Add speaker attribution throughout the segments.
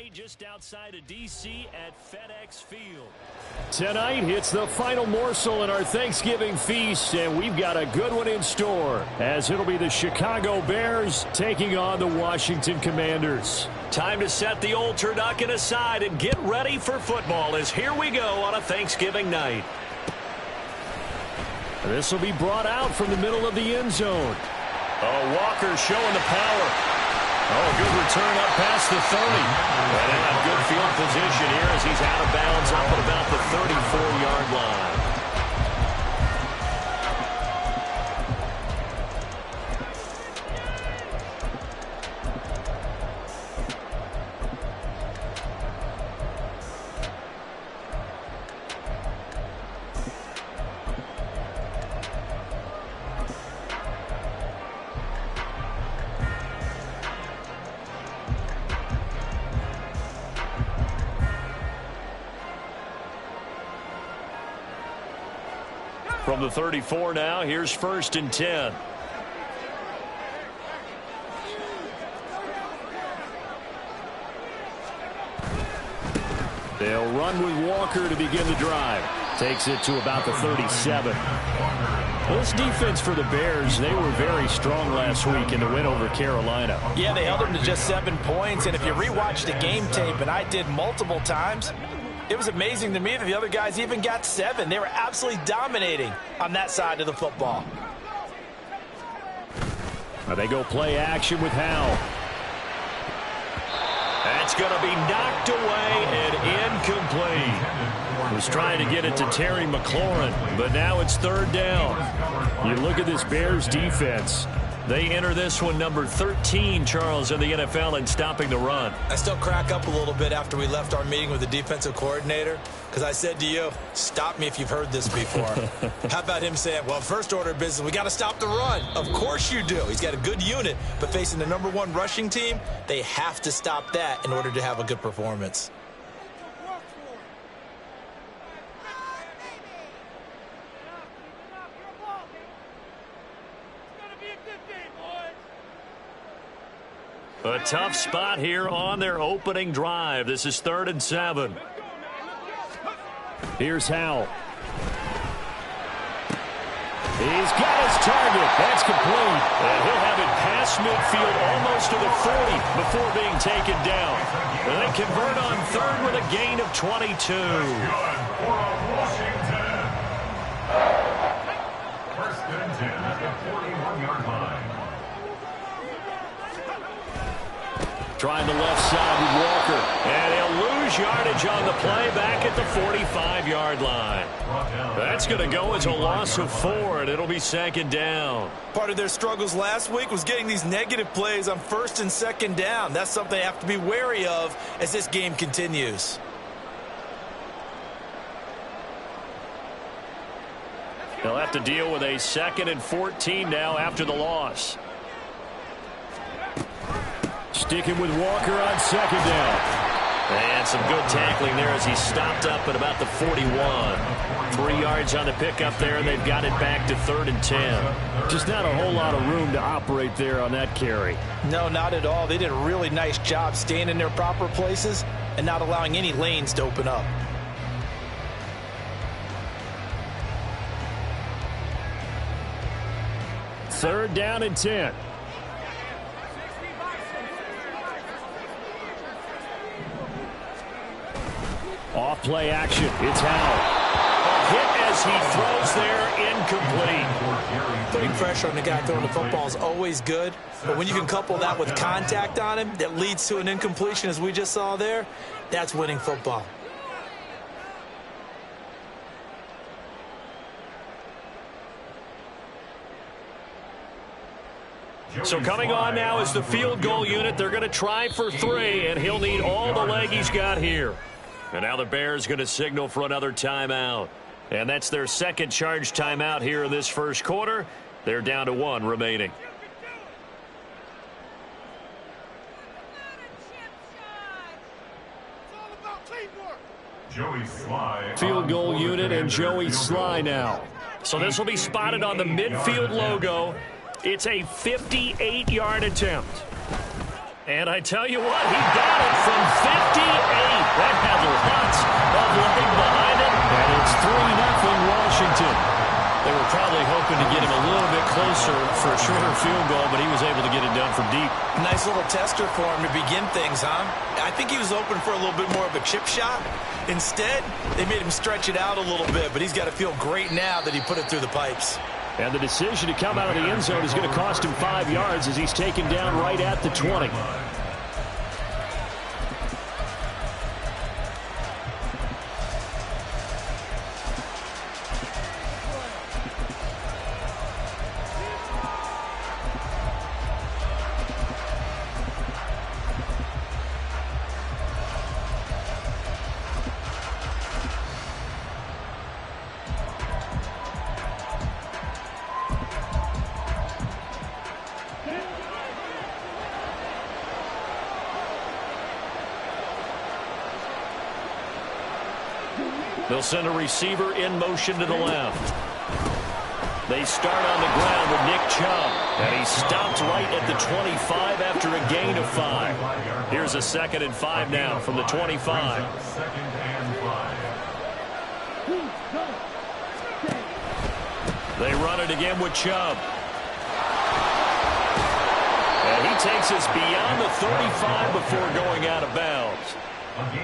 Speaker 1: tonight just outside of D.C. at FedEx Field.
Speaker 2: Tonight, it's the final morsel in our Thanksgiving feast, and we've got a good one in store, as it'll be the Chicago Bears taking on the Washington Commanders.
Speaker 1: Time to set the old turducken aside and get ready for football, as here we go on a Thanksgiving night.
Speaker 2: This will be brought out from the middle of the end zone.
Speaker 1: Oh, Walker showing the power. Oh, good return up past the 30. And in a good field position here as he's out of bounds up at about the 34-yard line. From the 34 now, here's 1st and 10.
Speaker 2: They'll run with Walker to begin the drive. Takes it to about the 37. Well, this defense for the Bears, they were very strong last week in the win over Carolina.
Speaker 3: Yeah, they held them to just 7 points, and if you rewatch the game tape, and I did multiple times, it was amazing to me that the other guys even got 7. They were absolutely dominating on that side of the football.
Speaker 2: Now they go play action with Howell.
Speaker 1: That's going to be knocked away and incomplete. Was trying to get it to Terry McLaurin, but now it's 3rd down.
Speaker 2: You look at this Bears defense.
Speaker 1: They enter this one number 13, Charles, in the NFL in stopping the run.
Speaker 4: I still crack up a little bit after we left our meeting with the defensive coordinator because I said to you, stop me if you've heard this before. How about him saying, well, first order of business, we got to stop the run. Of course you do. He's got a good unit, but facing the #1 rushing team, they have to stop that in order to have a good performance.
Speaker 1: A tough spot here on their opening drive. This is 3rd and 7.
Speaker 2: Here's Howell. He's got his target. That's complete.
Speaker 1: And he'll have it past midfield almost to the 40 before being taken down. And they convert on 3rd with a gain of 22.
Speaker 5: First and 10 at the 41-yard line.
Speaker 2: Trying the left side with Walker.
Speaker 1: And he'll lose yardage on the play back at the 45-yard line. That's going to go as a loss of 4, and it'll be 2nd down.
Speaker 4: Part of their struggles last week was getting these negative plays on 1st and 2nd down. That's something they have to be wary of as this game continues.
Speaker 1: They'll have to deal with a 2nd and 14 now after the loss.
Speaker 2: Sticking with Walker on 2nd down.
Speaker 1: And some good tackling there as he stopped up at about the 41. 3 yards on the pickup there, and they've got it back to 3rd and 10.
Speaker 2: Just not a whole lot of room to operate there on that carry.
Speaker 3: No, not at all. They did a really nice job staying in their proper places and not allowing any lanes to open up.
Speaker 2: Third down and 10. Off play action. It's Howell.
Speaker 1: A hit as he throws there, incomplete.
Speaker 4: Putting pressure on the guy throwing the football is always good, but when you can couple that with contact on him that leads to an incompletion as we just saw there, that's winning football.
Speaker 1: So coming on now is the field goal unit. They're going to try for 3, and he'll need all the leg he's got here. And now the Bears going to signal for another timeout. And that's their second charge timeout here in this first quarter. They're down to 1 remaining.
Speaker 2: Field goal unit and Joey Sly now.
Speaker 1: So this will be spotted on the midfield logo. It's a 58-yard attempt. And I tell you what, he got it from
Speaker 2: for a shorter field goal, but he was able to get it done from deep.
Speaker 4: Nice little tester for him to begin things, huh? I think he was open for a little bit more of a chip shot. Instead, they made him stretch it out a little bit, but he's got to feel great now that he put it through the pipes.
Speaker 2: And the decision to come out of the end zone is going to cost him 5 yards as he's taken down right at the 20. They'll send a receiver in motion to the left. They start on the ground with Nick Chubb. And he stopped right at the 25 after a gain of 5. Here's a 2nd and 5 now from the 25. They run it again with Chubb. And he takes us beyond the 35 before going out of bounds.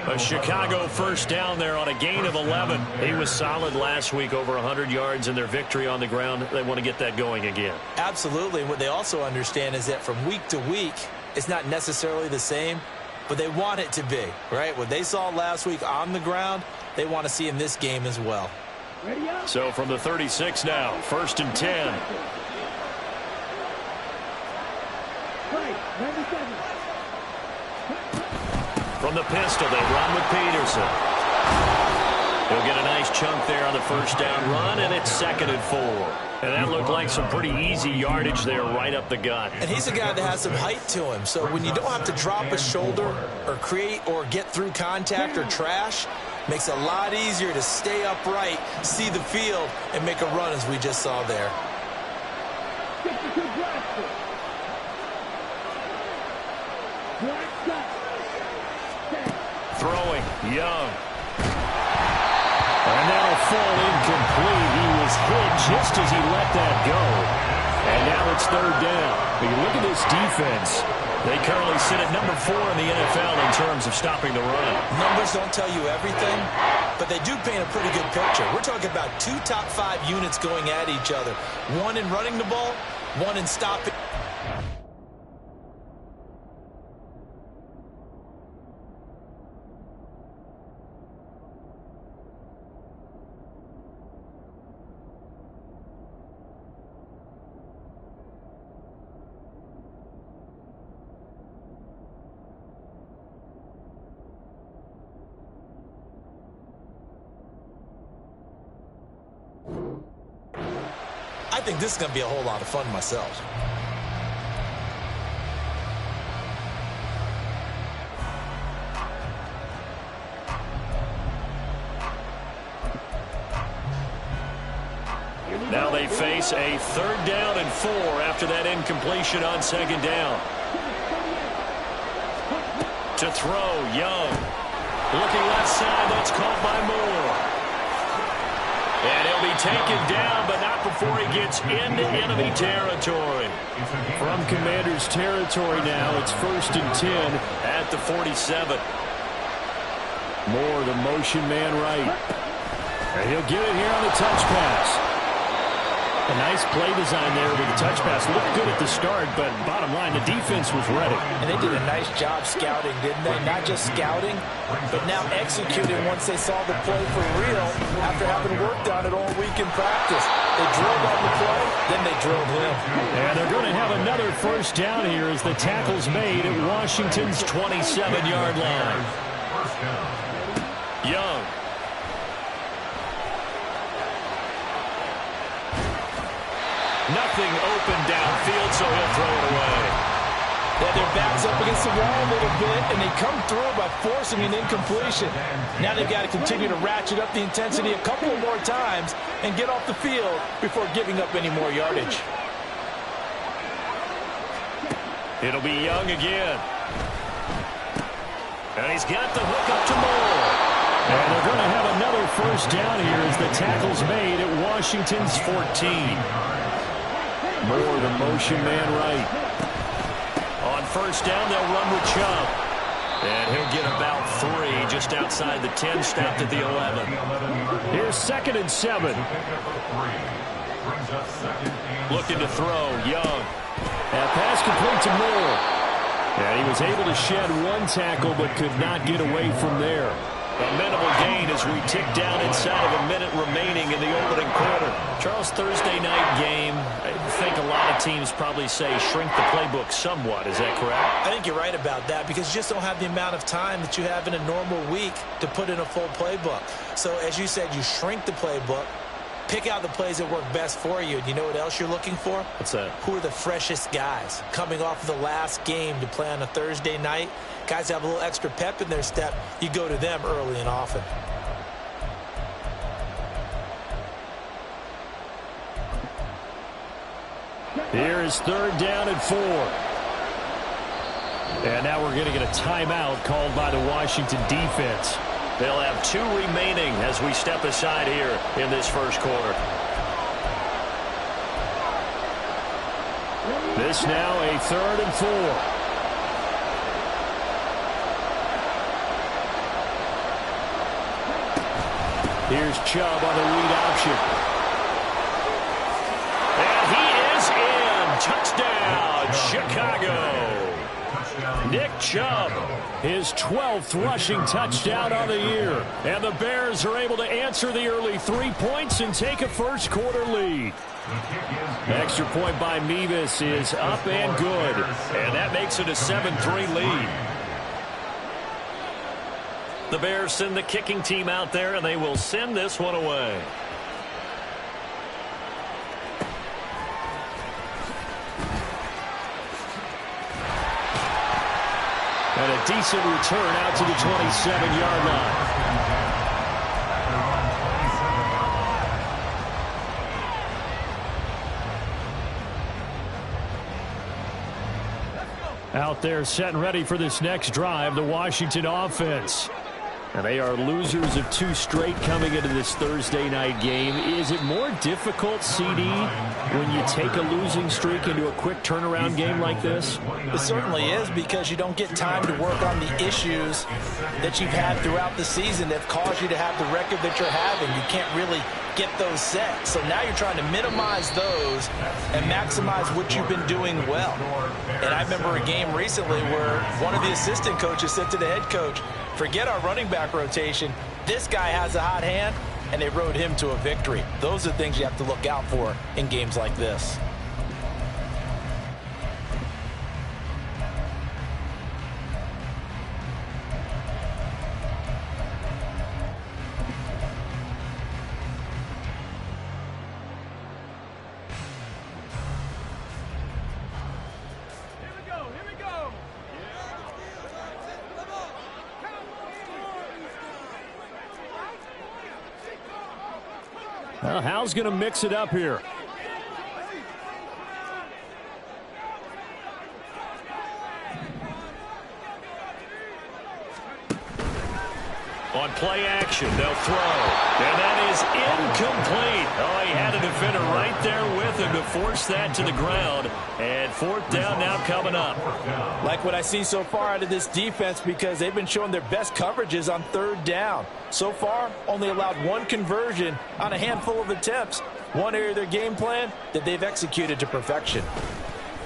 Speaker 2: A Chicago first down there on a gain of 11. He was solid last week, over 100 yards in their victory on the ground. They want to get that going again.
Speaker 4: Absolutely. What they also understand is that from week to week, it's not necessarily the same, but they want it to be, right? What they saw last week on the ground, they want to see in this game as well.
Speaker 2: So from the 36 now, 1st and 10. From the pistol, they run with Peterson. He'll get a nice chunk there on the first down run, and it's 2nd and 4. And that looked like some pretty easy yardage there right up the gut.
Speaker 4: And he's a guy that has some height to him, so when you don't have to drop a shoulder or create or get through contact or trash, makes it a lot easier to stay upright, see the field, and make a run as we just saw there.
Speaker 2: Throwing, Young. And that'll fall incomplete. He was hit just as he let that go. And now it's 3rd down. But you look at this defense. They currently sit at number 4 in the NFL in terms of stopping the run.
Speaker 4: Numbers don't tell you everything, but they do paint a pretty good picture. We're talking about 2 top 5 units going at each other. One in running the ball, one in stopping. I think this is going to be a whole lot of fun myself.
Speaker 2: Now they face a 3rd down and 4 after that incompletion on 2nd down. To throw, Young. Looking left side, that's caught by Moore. And he'll be taken down, but not before he gets into enemy territory. From Commander's territory now, it's 1st and 10 at the 47. Moore, the motion man right. And he'll get it here on the touch pass. A nice play design there with the touch pass. Looked good at the start, but bottom line, the defense was ready.
Speaker 3: And they did a nice job scouting, didn't they? Not just scouting, but now executing once they saw the play for real after having worked on it all week in practice. They drilled on the play, then they drilled him.
Speaker 2: And they're going to have another first down here as the tackle's made at Washington's 27-yard line. Young. Nothing open downfield, so he'll throw it away.
Speaker 3: Yeah, their back's up against the wall a little bit, and they come through by forcing an incompletion. Now they've got to continue to ratchet up the intensity a couple more times and get off the field before giving up any more yardage.
Speaker 2: It'll be Young again. And he's got the hook up to Moore. And they're going to have another first down here as the tackle's made at Washington's 14.
Speaker 1: Moore, the motion man right. On first down, they'll run with Chubb. And he'll get about 3 just outside the 10, stopped at the 11. Here's 2nd and 7. Looking to throw, Young. And pass complete to Moore. And he was able to shed 1 tackle but could not get away from there. A minimal gain as we tick down inside of a minute remaining in the opening quarter. Charles, Thursday night game, I think a lot of teams probably say shrink the playbook somewhat. Is that correct?
Speaker 3: I think you're right about that because you just don't have the amount of time that you have in a normal week to put in a full playbook. So as you said, you shrink the playbook, pick out the plays that work best for you. And you know what else you're looking for?
Speaker 1: What's that?
Speaker 3: Who are the freshest guys coming off of the last game to play on a Thursday night? Guys have a little extra pep in their step. You go to them early and often.
Speaker 1: Here is 3rd down and 4. And now we're going to get a timeout called by the Washington defense. They'll have 2 remaining as we step aside here in this first quarter. This now a 3rd and 4. Here's Chubb on the read option. And he is in. Touchdown, Chicago. Nick Chubb, his 12th rushing touchdown on the year. And the Bears are able to answer the early 3 points and take a first quarter lead. Extra point by Mevis is up and good. And that makes it a 7-3 lead. The Bears send the kicking team out there, and they will send this one away. And a decent return out to the 27-yard line. Out there set and ready for this next drive, the Washington offense. And they are losers of 2 straight coming into this Thursday night game. Is it more difficult, CD, when you take a losing streak into a quick turnaround game like this?
Speaker 3: It certainly is because you don't get time to work on the issues that you've had throughout the season that caused you to have the record that you're having. You can't really get those set. So now you're trying to minimize those and maximize what you've been doing well. And I remember a game recently where one of the assistant coaches said to the head coach, forget our running back rotation. This guy has a hot hand, and they rode him to a victory. Those are things you have to look out for in games like this.
Speaker 1: Well, Hal's going to mix it up here. On play action, they'll throw. And that is incomplete. Oh, he had a defender right there with him to force that to the ground. And 4th down now coming up.
Speaker 3: Like what I see so far out of this defense because they've been showing their best coverages on 3rd down. So far, only allowed 1 conversion on a handful of attempts. One area of their game plan that they've executed to perfection.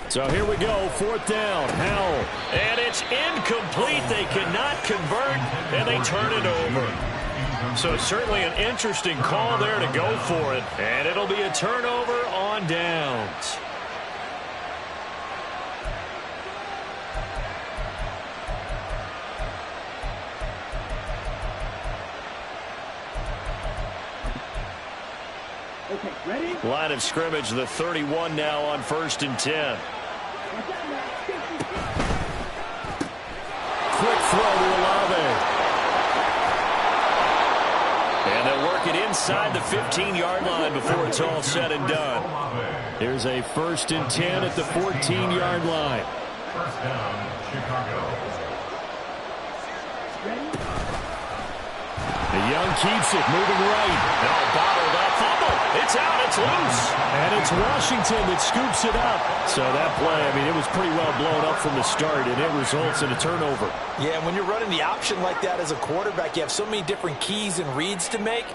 Speaker 1: So here we go, 4th down, Howell. And it's incomplete. They cannot convert, and they turn it over. So certainly an interesting call there to go for it. And it'll be a turnover on downs.
Speaker 6: Okay, ready?
Speaker 1: Line of scrimmage, the 31 now on 1st and 10. Quick throw to Olave. And they'll work it inside the 15-yard line before it's all said and done. Here's a 1st and 10 at the 14-yard line.
Speaker 5: First down, Chicago.
Speaker 2: Young keeps it, moving right.
Speaker 1: No, bottled up, fumble. It's out, it's loose.
Speaker 2: And it's Washington that scoops it up. So that play, I mean, it was pretty well blown up from the start, and it results in a turnover.
Speaker 3: Yeah, when you're running the option like that as a quarterback, you have so many different keys and reads to make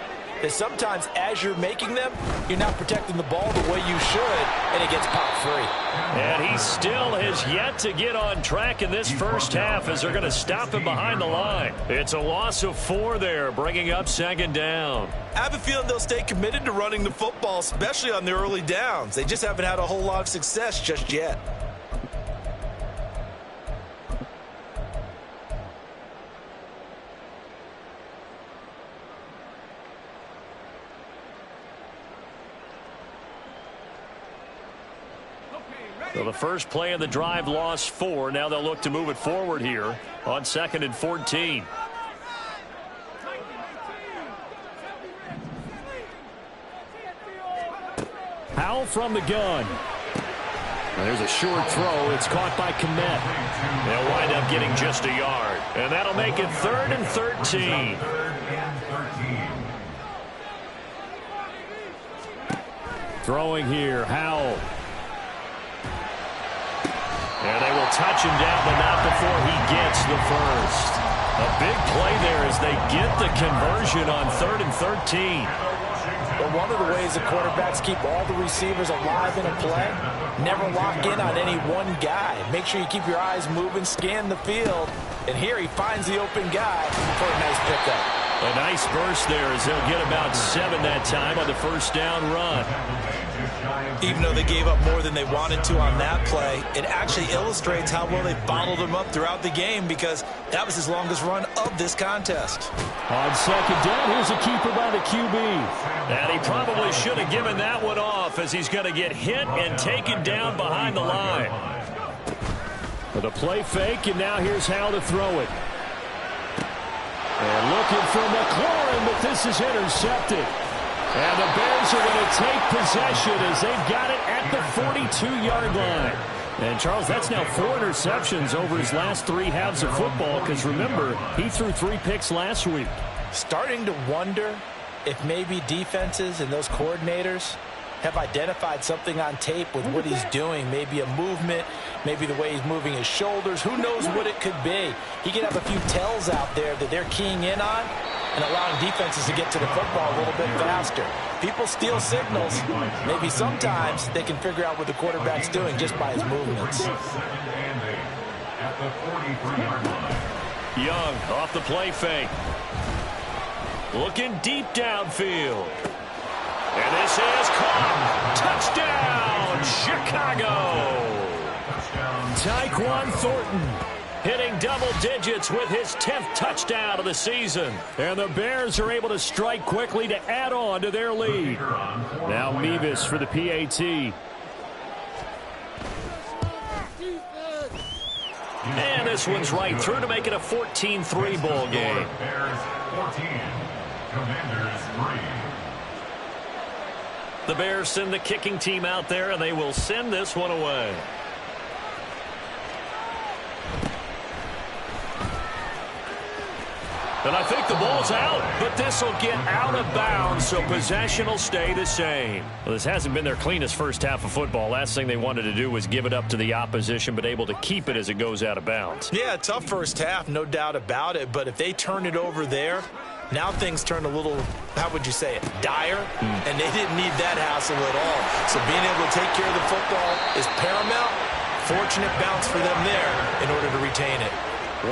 Speaker 3: that sometimes as you're making them, you're not protecting the ball the way you should, and it gets popped free.
Speaker 1: And he still has yet to get on track in this first half as they're going to stop him behind the line. It's a loss of 4 there, bringing up second down.
Speaker 4: I have a feeling they'll stay committed to running the football, especially on the early downs. They just haven't had a whole lot of success just yet.
Speaker 1: So the first play of the drive lost 4. Now they'll look to move it forward here on 2nd and 14.
Speaker 2: Howell from the gun. There's a short throw. It's caught by Kmet.
Speaker 1: They'll wind up getting just a yard. And that'll make it 3rd and 13.
Speaker 2: Throwing here, Howell.
Speaker 1: And they will touch him down, but not before he gets the first. A big play there as they get the conversion on 3rd and 13.
Speaker 3: Well, one of the ways the quarterbacks keep all the receivers alive in a play, never lock in on any one guy. Make sure you keep your eyes moving, scan the field. And here he finds the open guy for a nice pickup.
Speaker 1: A nice burst there as they'll get about 7 that time on the first down run.
Speaker 4: Even though they gave up more than they wanted to on that play, it actually illustrates how well they bottled them up throughout the game because that was his longest run of this contest.
Speaker 2: On second down, here's a keeper by the QB.
Speaker 1: And he probably should have given that one off as he's going to get hit and taken down behind the line.
Speaker 2: With a play fake, and now here's how to throw it. And looking for McLaurin, but this is intercepted. And the Bears are going to take possession as they've got it at the 42-yard line. And, Charles, that's now 4 interceptions over his last 3 halves of football because, remember, he threw 3 picks last week.
Speaker 3: Starting to wonder if maybe defenses and those coordinators have identified something on tape with what he's doing. Maybe a movement, maybe the way he's moving his shoulders. Who knows what it could be? He could have a few tells out there that they're keying in on and allowing defenses to get to the football a little bit faster. People steal signals. Maybe sometimes they can figure out what the quarterback's doing just by his movements.
Speaker 1: Young off the play fake. Looking deep downfield. And this is caught. Touchdown, Chicago. Tyquan Thornton hitting double digits with his 10th touchdown of the season.
Speaker 2: And the Bears are able to strike quickly to add on to their lead. Now Mevis for the PAT.
Speaker 1: And this one's right through to make it a 14-3 ball game.
Speaker 5: Bears 14, Commanders 3.
Speaker 1: The Bears send the kicking team out there, and they will send this one away. And I think the ball's out, but this will get out of bounds, so possession will stay the same.
Speaker 2: Well, this hasn't been their cleanest first half of football. Last thing they wanted to do was give it up to the opposition, but able to keep it as it goes out of bounds.
Speaker 4: Yeah, tough first half, no doubt about it. But if they turn it over there, now things turn a little, how would you say it, dire? And they didn't need that hassle at all. So being able to take care of the football is paramount. Fortunate bounce for them there in order to retain it.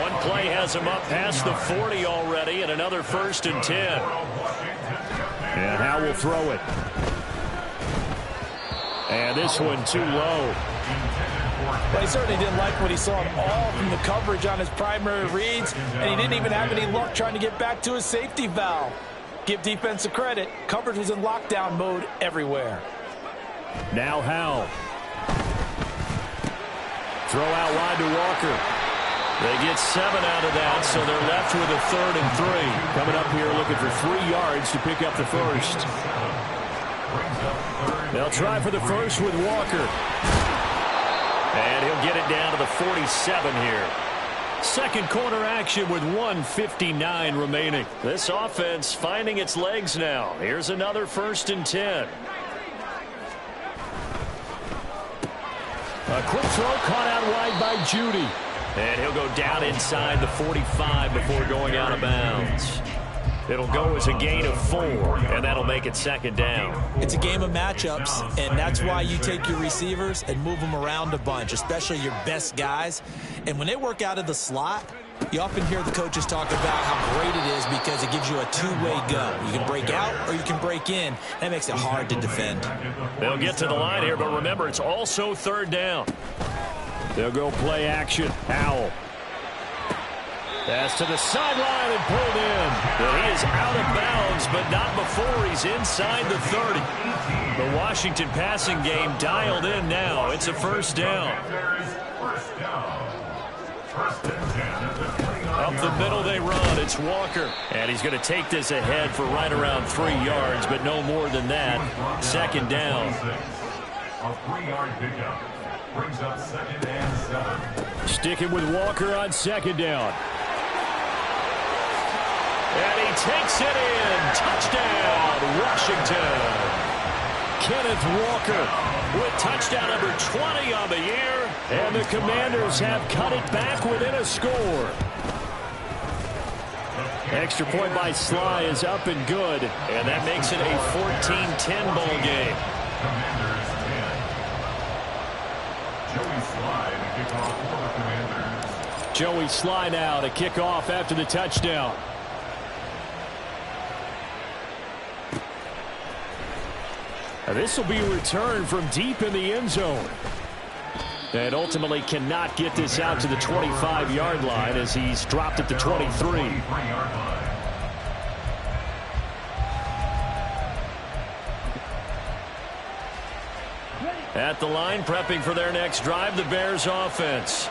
Speaker 1: One play has him up past the 40 already, and another 1st and 10.
Speaker 2: And Howell will throw it. And this one too low.
Speaker 3: But he certainly didn't like what he saw at all from the coverage on his primary reads, and he didn't even have any luck trying to get back to his safety valve. Give defense a credit. Coverage was in lockdown mode everywhere.
Speaker 2: Now Howell. Throw out wide to Walker.
Speaker 1: They get 7 out of that, so they're left with a 3rd and 3.
Speaker 2: Coming up here looking for 3 yards to pick up the first. They'll try for the first with Walker.
Speaker 1: And he'll get it down to the 47 here. Second quarter action with 1:59 remaining. This offense finding its legs now. Here's another 1st and 10. A quick throw caught out wide by Judy. And he'll go down inside the 45 before going out of bounds. It'll go as a gain of 4, and that'll make it 2nd down.
Speaker 4: It's a game of matchups, and that's why you take your receivers and move them around a bunch, especially your best guys. And when they work out of the slot, you often hear the coaches talk about how great it is because it gives you a two-way go. You can break out or you can break in. That makes it hard to defend.
Speaker 1: They'll get to the line here, but remember, it's also 3rd down. They'll go play action. Howell. Pass to the sideline and pulled in. Well, he is out of bounds, but not before he's inside the 30. The Washington passing game dialed in now. It's a 1st down. Up the middle they run. It's Walker. And he's going to take this ahead for right around 3 yards, but no more than that. 2nd down.
Speaker 5: A 3-yard pickup brings up 2nd and 7.
Speaker 1: Sticking with Walker on 2nd down. And he takes it in. Touchdown, Washington. Kenneth Walker with touchdown number 20 on the year. And the Commanders have cut it back within a score. Extra point by Sly is up and good. And that makes it a 14-10 ball game.
Speaker 5: Commanders 10. Joey Sly to kick off for the Commanders.
Speaker 1: Joey Sly now to kick off after the touchdown. This will be a return from deep in the end zone. And ultimately cannot get this out to the 25-yard line as he's dropped at the 23. At the line, prepping for their next drive, the Bears offense.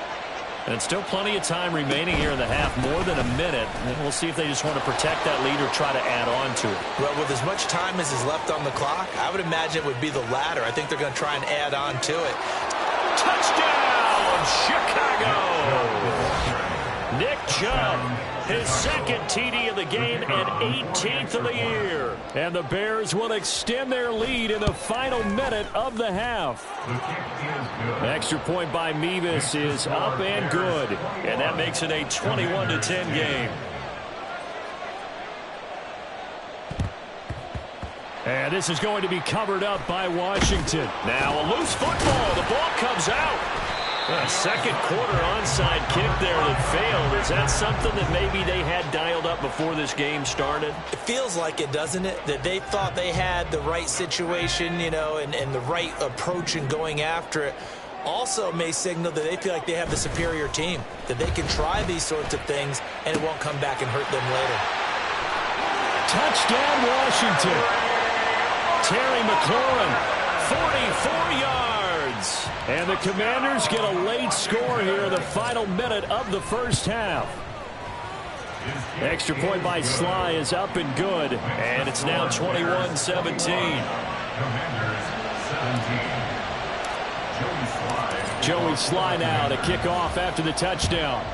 Speaker 1: And still plenty of time remaining here in the half, more than a minute. And we'll see if they just want to protect that lead or try to add on to it.
Speaker 4: Well, with as much time as is left on the clock, I would imagine it would be the latter. I think they're going to try and add on to it.
Speaker 1: Touchdown, Chicago! Nick Chubb, his 2nd TD of the game and 18th of the year. And the Bears will extend their lead in the final minute of the half. Extra point by Mevis is up and good. And that makes it a 21-10 game. And this is going to be covered up by Washington. Now a loose football. The ball comes out. A second quarter onside kick there that failed. Is that something that maybe they had dialed up before this game started?
Speaker 4: It feels like it, doesn't it? That they thought they had the right situation, you know, and the right approach in going after it. Also may signal that they feel like they have the superior team, that they can try these sorts of things and it won't come back and hurt them later.
Speaker 1: Touchdown, Washington. Terry McLaurin, 44 yards. And the Commanders get a late score here in the final minute of the first half. Extra point by Sly is up and good. And it's now 21-17. Joey Sly now to kick off after the touchdown.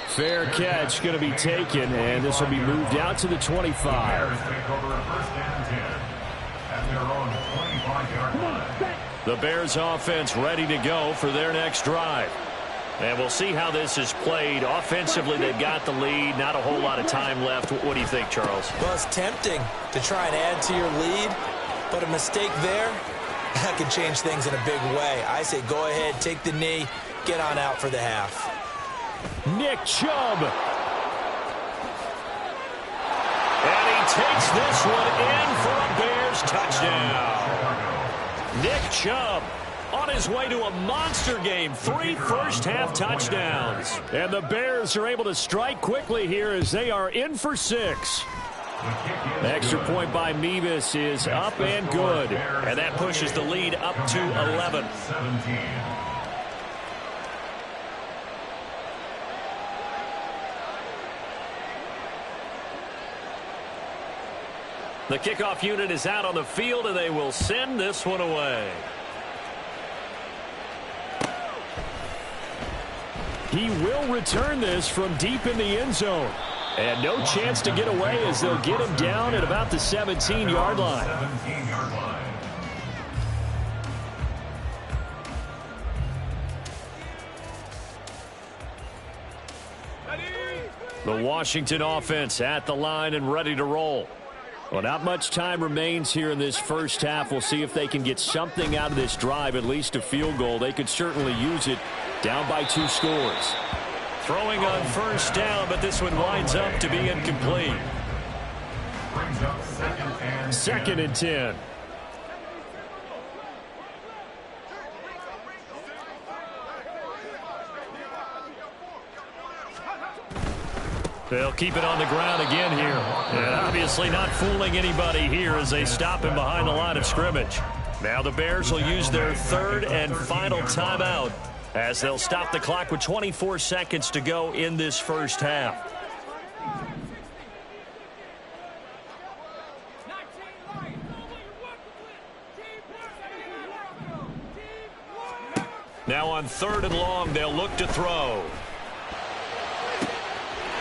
Speaker 1: Fair catch going to be taken, and this will be moved out to the 25. The Bears offense ready to go for their next drive. And we'll see how this is played. Offensively, they've got the lead. Not a whole lot of time left. What do you think, Charles?
Speaker 4: Well, it's tempting to try and add to your lead, but a mistake there, that could change things in a big way. I say go ahead, take the knee, get on out for the half.
Speaker 1: Nick Chubb. And he takes this one in for a Bears touchdown. Nick Chubb on his way to a monster game. 3 first-half touchdowns. And the Bears are able to strike quickly here as they are in for 6. Extra point by Mevis is up and good. And that pushes the lead up to 11. The kickoff unit is out on the field, and they will send this one away.
Speaker 2: He will return this from deep in the end zone. And no chance to get away as they'll get him down at about the 17-yard line.
Speaker 5: 17-yard line.
Speaker 1: The Washington offense at the line and ready to roll. Well, not much time remains here in this first half. We'll see if they can get something out of this drive, at least a field goal. They could certainly use it, down by 2 scores. Throwing on first down, but this one winds up to be incomplete.
Speaker 5: Brings up
Speaker 1: Second and 10. They'll keep it on the ground again here. And obviously not fooling anybody here as they stop him behind the line of scrimmage. Now the Bears will use their third and final timeout as they'll stop the clock with 24 seconds to go in this first half. Now on 3rd and long, they'll look to throw.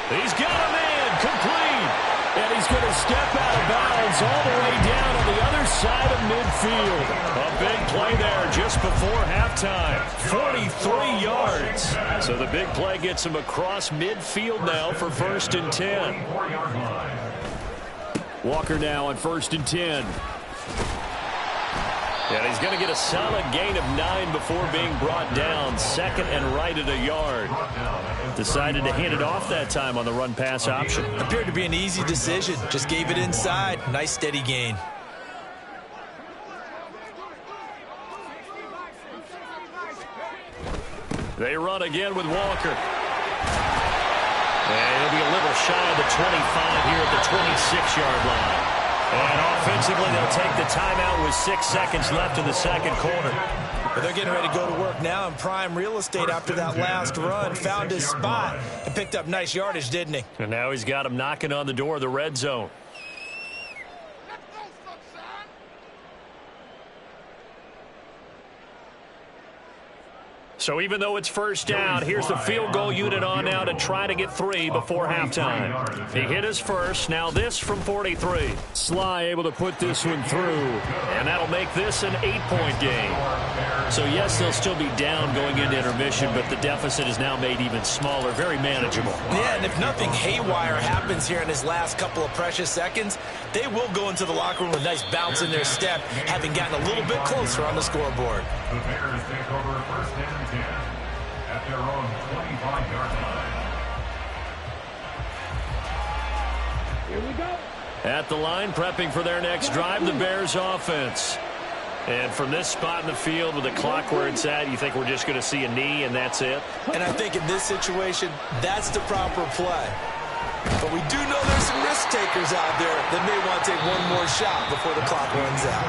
Speaker 1: He's got a man complete. And he's going to step out of bounds all the way down on the other side of midfield. A big play there just before halftime. 43 yards. So the big play gets him across midfield now for 1st and 10. Walker now on 1st and 10. And he's going to get a solid gain of 9 before being brought down. 2nd and right at a yard. Decided to hand it off that time on the run-pass option.
Speaker 4: Appeared to be an easy decision. Just gave it inside. Nice steady gain.
Speaker 1: They run again with Walker. And he'll be a little shy of the 25 here at the 26-yard line. And offensively, they'll take the timeout with 6 seconds left in the second quarter.
Speaker 4: But they're getting ready to go to work now in prime real estate after that last run. Found his spot and picked up nice yardage, didn't he?
Speaker 1: And now he's got him knocking on the door of the red zone. So even though it's first down, here's the field goal unit on now to try to get 3 before halftime. He hit his first. Now this from 43. Sly able to put this one through. And that'll make this an 8-point game. So yes, they'll still be down going into intermission, but the deficit is now made even smaller. Very manageable.
Speaker 4: Yeah, and if nothing haywire happens here in his last couple of precious seconds, they will go into the locker room with a nice bounce in their step, having gotten a little bit closer on the scoreboard.
Speaker 5: The Bears take over 1st and 10 at their own 25-yard line.
Speaker 2: Here we go.
Speaker 1: At the line, prepping for their next drive, the Bears offense. And from this spot in the field with the clock where it's at, you think we're just going to see a knee and that's it?
Speaker 4: And I think in this situation, that's the proper play. But we do know there's some risk takers out there that may want to take one more shot before the clock runs out.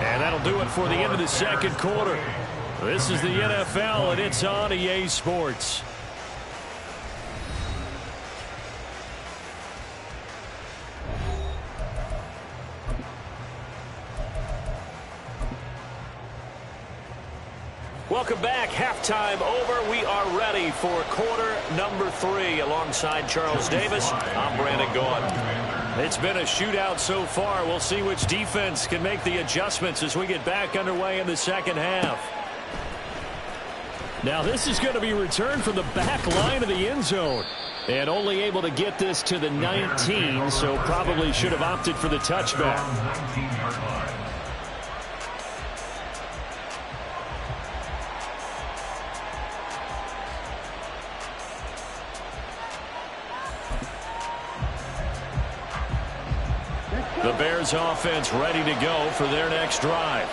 Speaker 1: And that'll do it for the end of the second quarter. This is the NFL, and it's on EA Sports. Welcome back. Halftime over. We are ready for quarter number 3. Alongside Charles Davis, I'm Brandon Gaudin. It's been a shootout so far. We'll see which defense can make the adjustments as we get back underway in the second half. Now this is going to be returned from the back line of the end zone. And only able to get this to the 19, so probably should have opted for the touchback. The Bears offense ready to go for their next drive.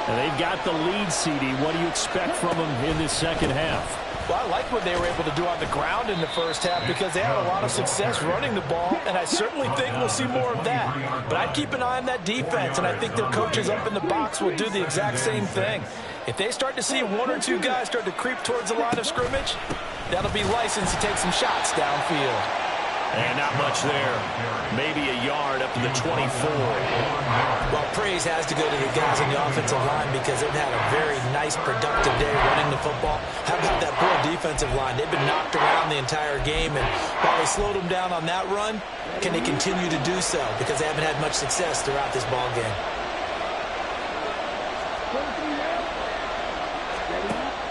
Speaker 1: And they've got the lead, CD. What do you expect from them in this second half?
Speaker 3: Well, I like what they were able to do on the ground in the first half because they had a lot of success running the ball, and I certainly think we'll see more of that. But I'd keep an eye on that defense, and I think their coaches up in the box will do the exact same thing. If they start to see 1 or 2 guys start to creep towards the line of scrimmage, that'll be license to take some shots downfield.
Speaker 1: And not much there. Maybe a yard up to the 24.
Speaker 4: Well, praise has to go to the guys on the offensive line because they've had a very nice, productive day running the football. How about that poor defensive line? They've been knocked around the entire game, and while they slowed them down on that run, can they continue to do so? Because they haven't had much success throughout this ball game.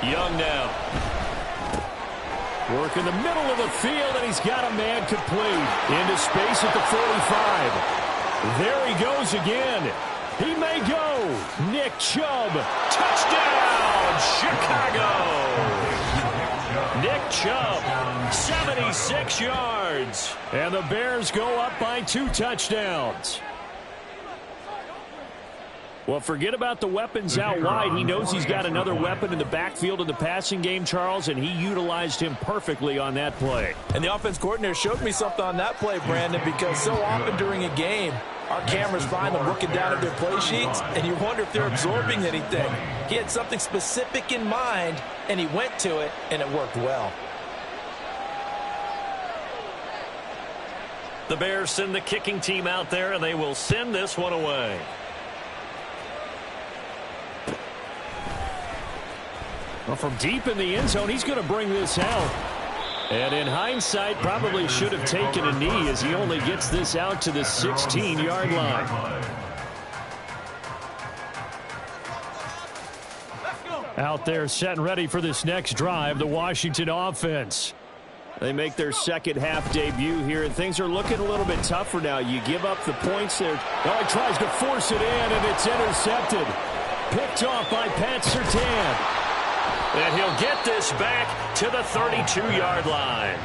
Speaker 1: Young now. Work in the middle of the field, and he's got a man complete. Into space at the 45. There he goes again. He may go. Nick Chubb. Touchdown, Chicago. Nick Chubb, 76 yards. And the Bears go up by 2 touchdowns. Well, forget about the weapons out wide. He knows he's got another weapon in the backfield in the passing game, Charles, and he utilized him perfectly on that play.
Speaker 3: And the offense coordinator showed me something on that play, Brandon, because so often during a game, our cameras find them looking down at their play sheets, and you wonder if they're absorbing anything. He had something specific in mind, and he went to it, and it worked well.
Speaker 1: The Bears send the kicking team out there, and they will send this one away. Well, from deep in the end zone, he's going to bring this out. And in hindsight, probably should have taken a knee as he only gets this out to the 16-yard line. Out there set and ready for this next drive, the Washington offense. They make their second half debut here, and things are looking a little bit tougher now. You give up the points there. Oh, he tries to force it in, and it's intercepted. Picked off by Pat Surtain. And he'll get this back to the 32-yard line.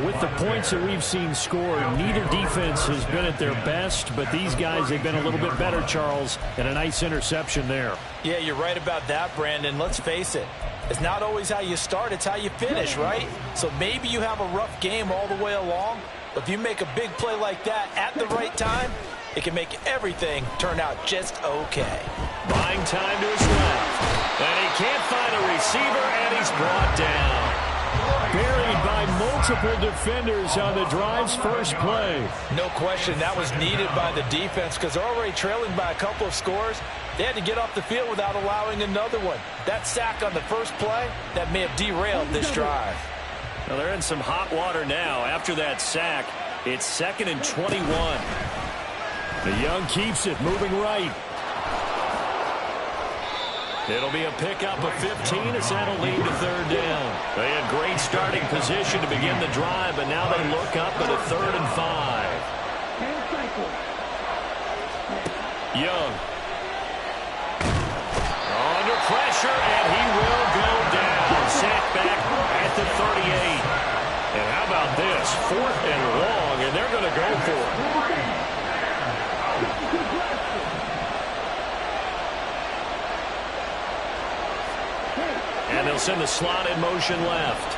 Speaker 1: With the points that we've seen scored, neither defense has been at their best, but these guys have been a little bit better, Charles, and a nice interception there.
Speaker 3: Yeah, you're right about that, Brandon. Let's face it. It's not always how you start, it's how you finish, right? So maybe you have a rough game all the way along, but if you make a big play like that at the right time, it can make everything turn out just okay.
Speaker 1: Buying time to his left. And he can't find a receiver, and he's brought down. Buried by multiple defenders on the drive's first play.
Speaker 3: No question, that was needed by the defense because they're already trailing by a couple of scores. They had to get off the field without allowing another one. That sack on the first play, that may have derailed this drive.
Speaker 1: Well, they're in some hot water now. After that sack, it's 2nd and 21. The Young keeps it, moving right. It'll be a pickup of 15 as that'll lead to third down. They had great starting position to begin the drive, but now they look up at a 3rd and 5. Young. Under pressure, and he will go down. Sacked back at the 38. And how about this? 4th and long, and they're going to go for it. And they'll send the slot in motion left.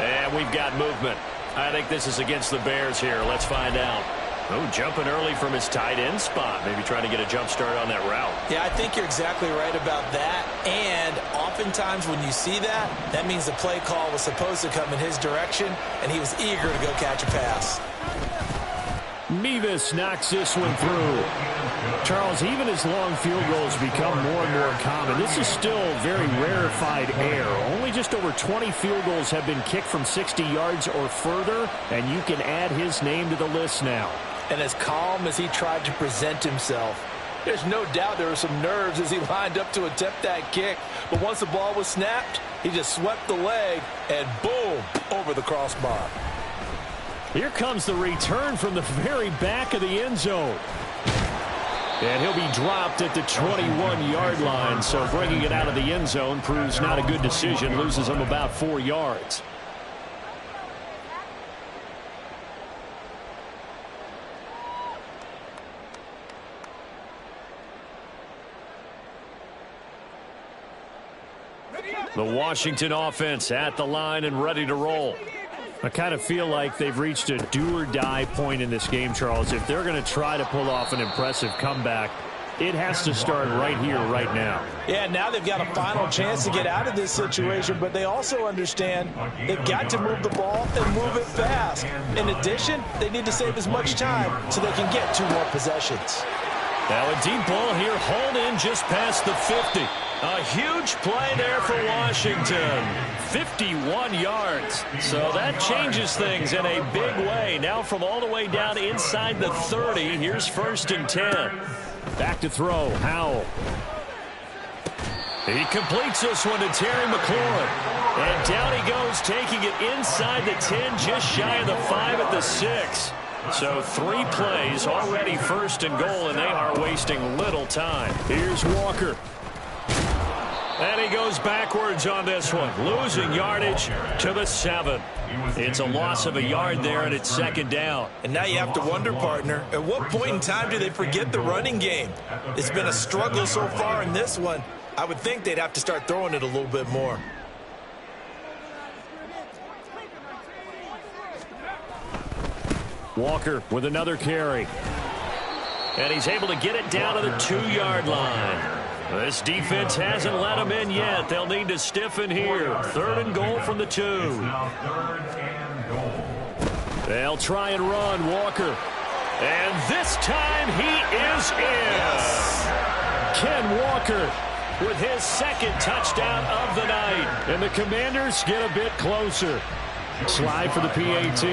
Speaker 1: And we've got movement. I think this is against the Bears here. Let's find out. Oh, jumping early from his tight end spot. Maybe trying to get a jump start on that route.
Speaker 4: Yeah, I think you're exactly right about that. And oftentimes when you see that, that means the play call was supposed to come in his direction, and he was eager to go catch a pass.
Speaker 1: Mevis knocks this one through. Charles, even as long field goals become more and more common, this is still very rarefied air. Only just over 20 field goals have been kicked from 60 yards or further, and you can add his name to the list now.
Speaker 3: And as calm as he tried to present himself, there's no doubt there were some nerves as he lined up to attempt that kick. But once the ball was snapped, he just swept the leg and boom, over the crossbar.
Speaker 1: Here comes the return from the very back of the end zone. And he'll be dropped at the 21-yard line, so bringing it out of the end zone proves not a good decision, loses him about 4 yards. The Washington offense at the line and ready to roll. I kind of feel like they've reached a do-or-die point in this game, Charles. If they're going to try to pull off an impressive comeback,
Speaker 2: It has to start right here, right now.
Speaker 3: Yeah, now they've got a final chance to get out of this situation, but they also understand they've got to move the ball and move it fast. In addition, they need to save as much time so they can get 2 more possessions.
Speaker 1: Now a deep ball here, hauled in just past the 50. A huge play there for Washington. 51 yards. So that changes things in a big way. Now from all the way down inside the 30, here's 1st and 10.
Speaker 2: Back to throw, Howell.
Speaker 1: He completes this one to Terry McLaurin. And down he goes, taking it inside the 10, just shy of the 5 at the 6. So 3 plays, already 1st and goal, and they are wasting little time.
Speaker 2: Here's Walker.
Speaker 1: And he goes backwards on this one, losing yardage to the 7. It's a loss of a yard there, and it's 2nd down.
Speaker 4: And now you have to wonder, partner, at what point in time do they forget the running game? It's been a struggle so far in this one. I would think they'd have to start throwing it a little bit more.
Speaker 2: Walker with another carry.
Speaker 1: And he's able to get it down to the 2-yard line. This defense hasn't let him in yet. They'll need to stiffen here. 3rd and goal from the 2.
Speaker 2: They'll try and run, Walker.
Speaker 1: And this time he is in.
Speaker 4: Yes.
Speaker 2: Ken Walker
Speaker 1: with his 2nd touchdown of the night.
Speaker 2: And the Commanders get a bit closer. Slide for the PAT.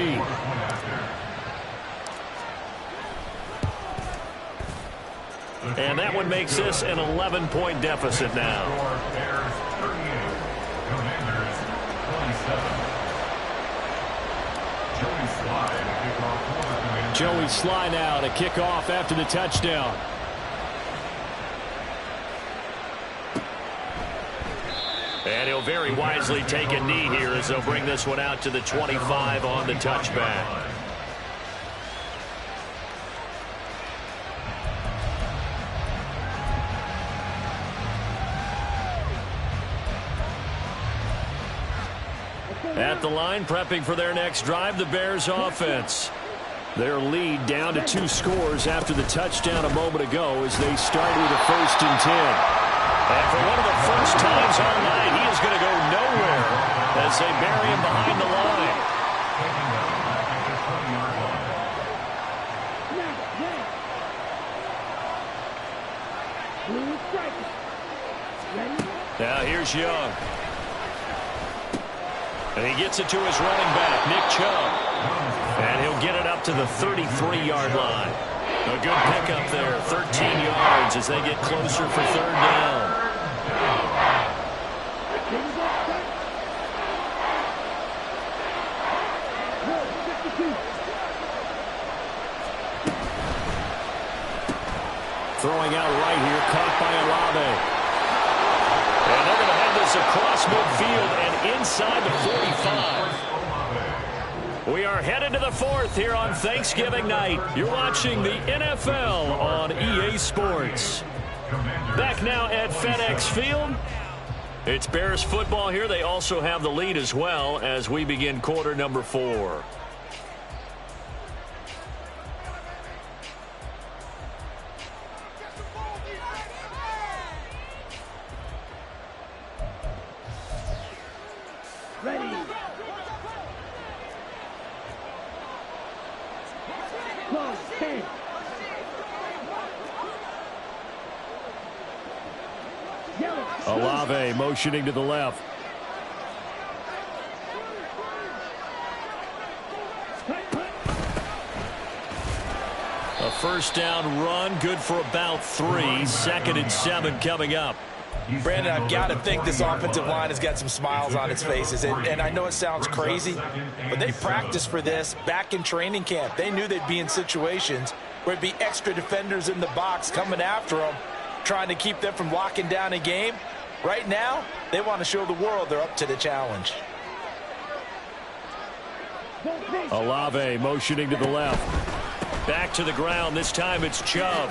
Speaker 1: And that one makes this an 11-point deficit now.
Speaker 2: Joey Sly now to kick off after the touchdown.
Speaker 1: And he'll very wisely take a knee here as they'll bring this one out to the 25 on the touchback. At the line, prepping for their next drive, the Bears offense.
Speaker 2: Their lead down to 2 scores after the touchdown a moment ago as they start with a 1st and 10.
Speaker 1: And for one of the first times all night, he is going to go nowhere as they bury him behind the line. Now here's Young. And he gets it to his running back, Nick Chubb. And he'll get it up to the 33-yard line. A good pickup there, 13 yards as they get closer for 3rd down.
Speaker 2: Throwing out right here, caught by Olave.
Speaker 1: And they're going to head this across midfield and inside the 45. We are headed to the 4th here on Thanksgiving night. You're watching the NFL on EA Sports. Back now at FedEx Field. It's Bears football here. They also have the lead as well as we begin quarter number 4.
Speaker 2: Olave motioning to the left.
Speaker 1: A 1st down run, good for about 3. 2nd and 7 coming up.
Speaker 3: Brandon, I've got to think this offensive line has got some smiles on its faces. And I know it sounds crazy, but they practiced for this back in training camp. They knew they'd be in situations where it'd be extra defenders in the box coming after them, trying to keep them from locking down a game. Right now, they want to show the world they're up to the challenge.
Speaker 2: Olave motioning to the left.
Speaker 1: Back to the ground. This time it's Chubb.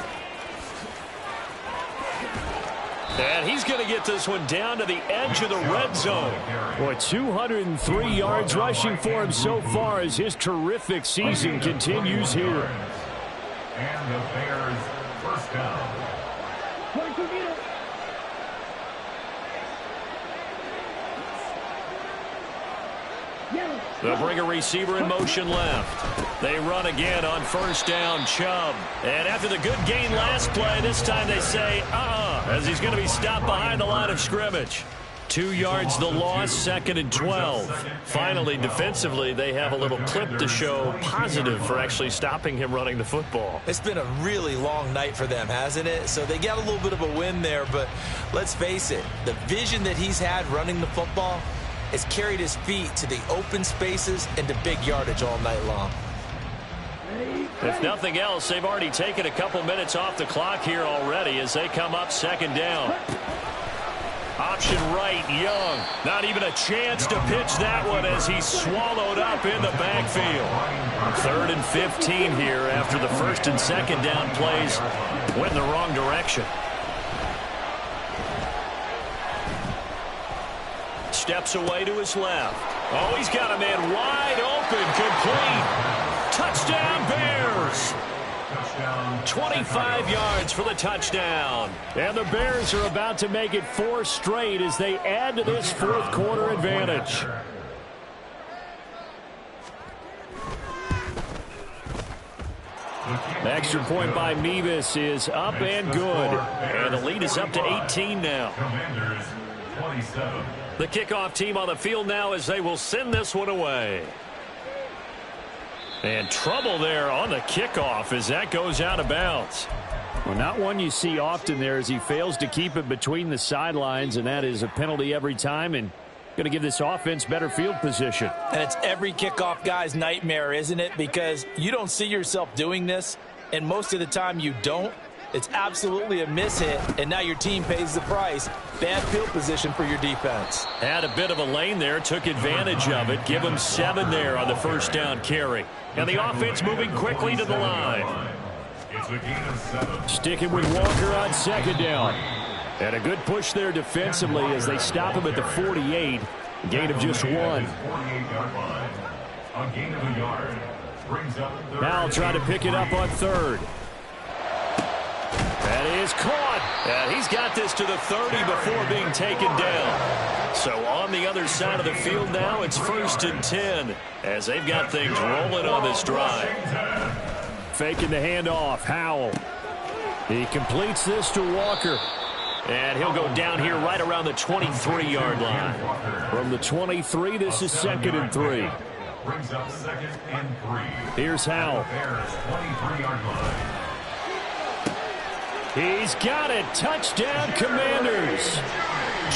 Speaker 1: And he's going to get this one down to the edge of the red zone.
Speaker 2: Boy, 203 yards rushing for him so far as his terrific season continues here.
Speaker 5: And the Bears 1st down.
Speaker 1: They'll bring a receiver in motion left. They run again on first down, Chubb. And after the good gain last play, this time they say, as he's going to be stopped behind the line of scrimmage. 2 yards the loss, 2nd and 12. Finally, defensively, they have a little clip to show positive for actually stopping him running the football.
Speaker 4: It's been a really long night for them, hasn't it? So they got a little bit of a win there, but let's face it, the vision that he's had running the football has carried his feet to the open spaces and to big yardage all night long.
Speaker 1: If nothing else, they've already taken a couple minutes off the clock here already as they come up 2nd down. Option right, Young. Not even a chance to pitch that one as he's swallowed up in the backfield. 3rd and 15 here after the 1st and 2nd down plays went in the wrong direction. Steps away to his left. Oh, he's got a man wide open, complete. Touchdown, Bears. 25 yards for the touchdown. And the Bears are about to make it 4 straight as they add to this 4th quarter advantage. The extra point by Mevis is up and good. And the lead is up to 18 now. The kickoff team on the field now as they will send this one away. And trouble there on the kickoff as that goes out of bounds. Well, not one you see often there as he fails to keep it between the sidelines, and that is a penalty every time and going to give this offense better field position.
Speaker 3: And it's every kickoff guy's nightmare, isn't it? Because you don't see yourself doing this, and most of the time you don't. It's absolutely a mishit, and now your team pays the price. Bad field position for your defense.
Speaker 1: Had a bit of a lane there, took advantage of it. Give him 7 there on the 1st down carry. And the offense moving quickly to the line. Sticking with Walker on 2nd down. And a good push there defensively as they stop him at the 48. Gain of just 1. Now try to pick it up on 3rd. That is caught. And he's got this to the 30 before being taken down. So on the other side of the field now, it's 1st and 10 as they've got things rolling on this drive. Faking the handoff, Howell. He completes this to Walker. And he'll go down here right around the 23-yard line. From the 23, this is 2nd and 3.
Speaker 5: Brings up 2nd and 3.
Speaker 1: Here's Howell.
Speaker 5: Bears 23-yard line.
Speaker 1: He's got it. Touchdown, Commanders.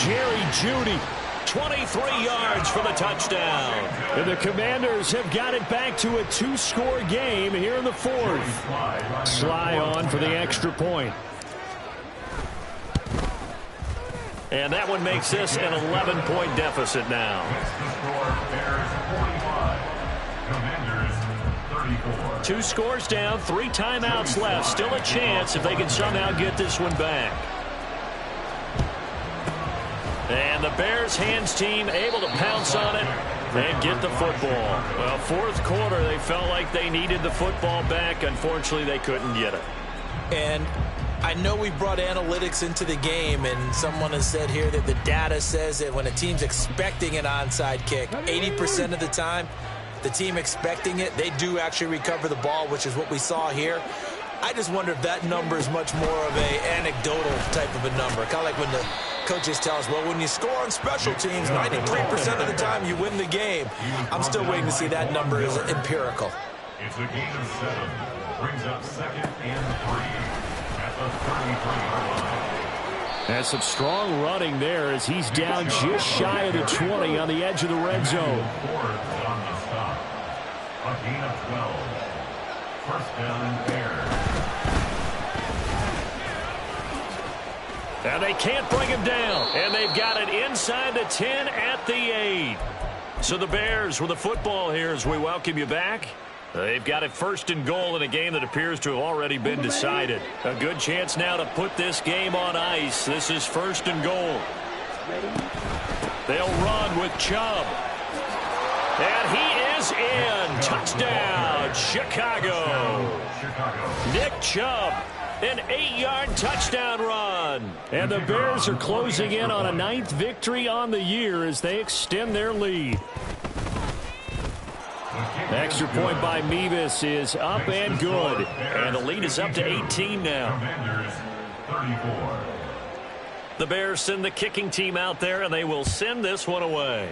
Speaker 1: Jerry Jeudy, 23 yards for the touchdown. And the Commanders have got it back to a 2-score game here in the 4th. Sly on for the extra point. And that one makes this an 11-point deficit now. 2 scores down, 3 timeouts left. Still a chance if they can somehow get this one back. And the Bears hands team able to pounce on it and get the football. Well, 4th quarter, they felt like they needed the football back. Unfortunately, they couldn't get it.
Speaker 4: And I know we brought analytics into the game, and someone has said here that the data says that when a team's expecting an onside kick, 80% of the time, the team expecting it, they do actually recover the ball, which is what we saw here. I just wonder if that number is much more of a anecdotal type of a number. Kind of like when the coaches tell us, well, when you score on special teams, 93% of the time you win the game. I'm still waiting to see that number is empirical.
Speaker 5: It's a gain of 7. Brings up 2nd and 3 at the 33-yard line.
Speaker 1: And some strong running there as he's down just shy of the 20 on the edge of the red zone.
Speaker 5: A gain of 12. 1st down and Bears.
Speaker 1: And they can't bring him down. And they've got it inside the 10 at the 8. So the Bears with the football here as we welcome you back. They've got it 1st and goal in a game that appears to have already been decided. A good chance now to put this game on ice. This is 1st and goal. They'll run with Chubb. And he is in. Touchdown, Chicago. Nick Chubb An 8-yard touchdown run. And the Bears are closing in on a 9th victory on the year as they extend their lead. Extra point by Mevis is up and good. And the lead is up to 18 now. The Bears send the kicking team out there, and they will send this one away.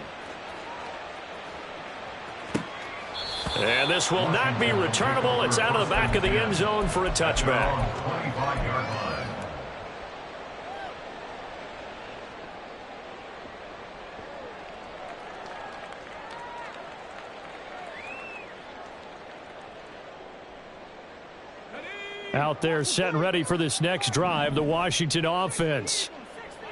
Speaker 1: And this will not be returnable. It's out of the back of the end zone for a touchback. Out there set and ready for this next drive, the Washington offense.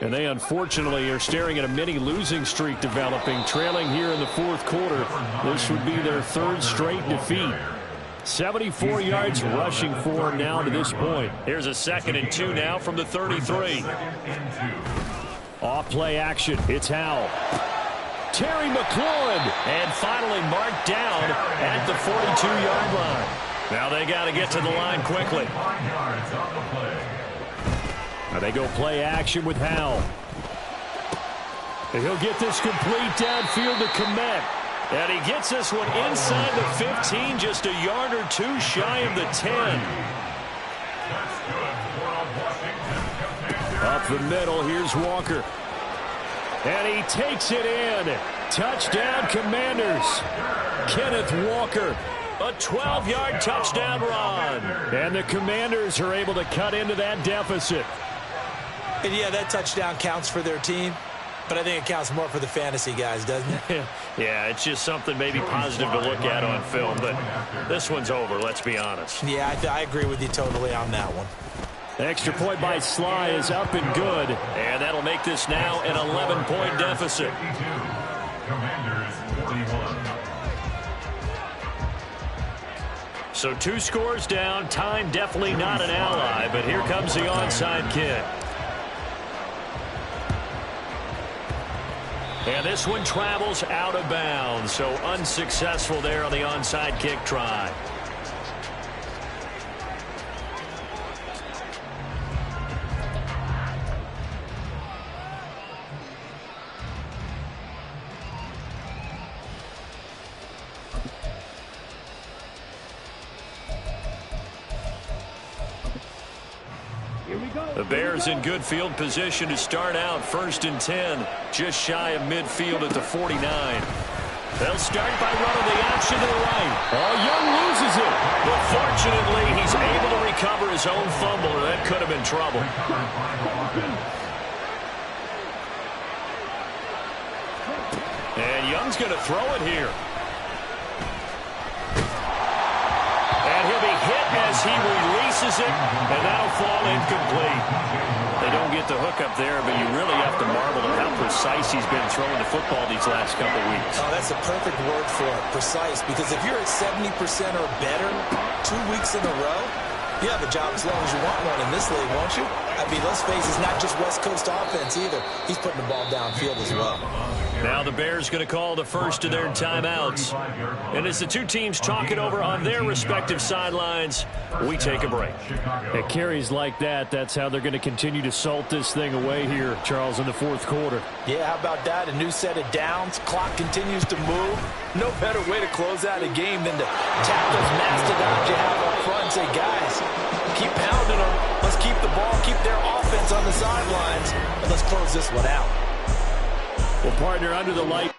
Speaker 1: And they unfortunately are staring at a mini losing streak developing, trailing here in the fourth quarter. This would be their 3rd straight defeat. 74 yards rushing for them now to this point. Here's a 2nd and 2 now from the 33. Off play action. It's Howell. Terry McLaurin. And finally marked down at the 42-yard line. Now they got to get to the line quickly. Now they go play action with Howell. And he'll get this complete downfield to Komet. And he gets this one inside the 15, just a yard or two shy of the 10. Up the middle, here's Walker. And he takes it in. Touchdown, Commanders. Kenneth Walker. A 12-yard touchdown run. And the Commanders are able to cut into that deficit.
Speaker 4: And yeah, that touchdown counts for their team, but I think it counts more for the fantasy guys, doesn't it?
Speaker 1: Yeah, it's just something maybe positive to look at on film, but this one's over, let's be honest.
Speaker 4: Yeah, I agree with you totally on that one.
Speaker 1: Extra point by Sly is up and good, and that'll make this now an 11-point deficit.
Speaker 5: Commanders 41.
Speaker 1: So 2 scores down, time definitely not an ally, but here comes the onside kick. And this one travels out of bounds, so unsuccessful there on the onside kick try. The Bears in good field position to start out 1st and 10, just shy of midfield at the 49. They'll start by running the option to the right. Oh, Young loses it. But fortunately, he's able to recover his own fumble, or that could have been trouble. And Young's going to throw it here. And he'll be hit as he releases it, and that'll fall incomplete. They don't get the hook up there, but you really have to marvel at how precise he's been throwing the football these last couple weeks.
Speaker 4: Oh, that's a perfect word for it, precise, because if you're at 70% or better 2 weeks in a row, you have a job as long as you want one in this league, won't you? I mean, let's face it, it's not just West Coast offense either. He's putting the ball downfield as well.
Speaker 1: Now the Bears going to call the first of their timeouts. And as the two teams talk it over on their respective sidelines, we take a break. At carries like that, that's how they're going to continue to salt this thing away here, Charles, in the fourth quarter.
Speaker 3: Yeah, how about that? A new set of downs. Clock continues to move. No better way to close out a game than to tap those mastodons you have up front and say, guys, keep pounding them. Let's keep the ball, keep their offense on the sidelines, and let's close this one out.
Speaker 1: Well, partner, under the light.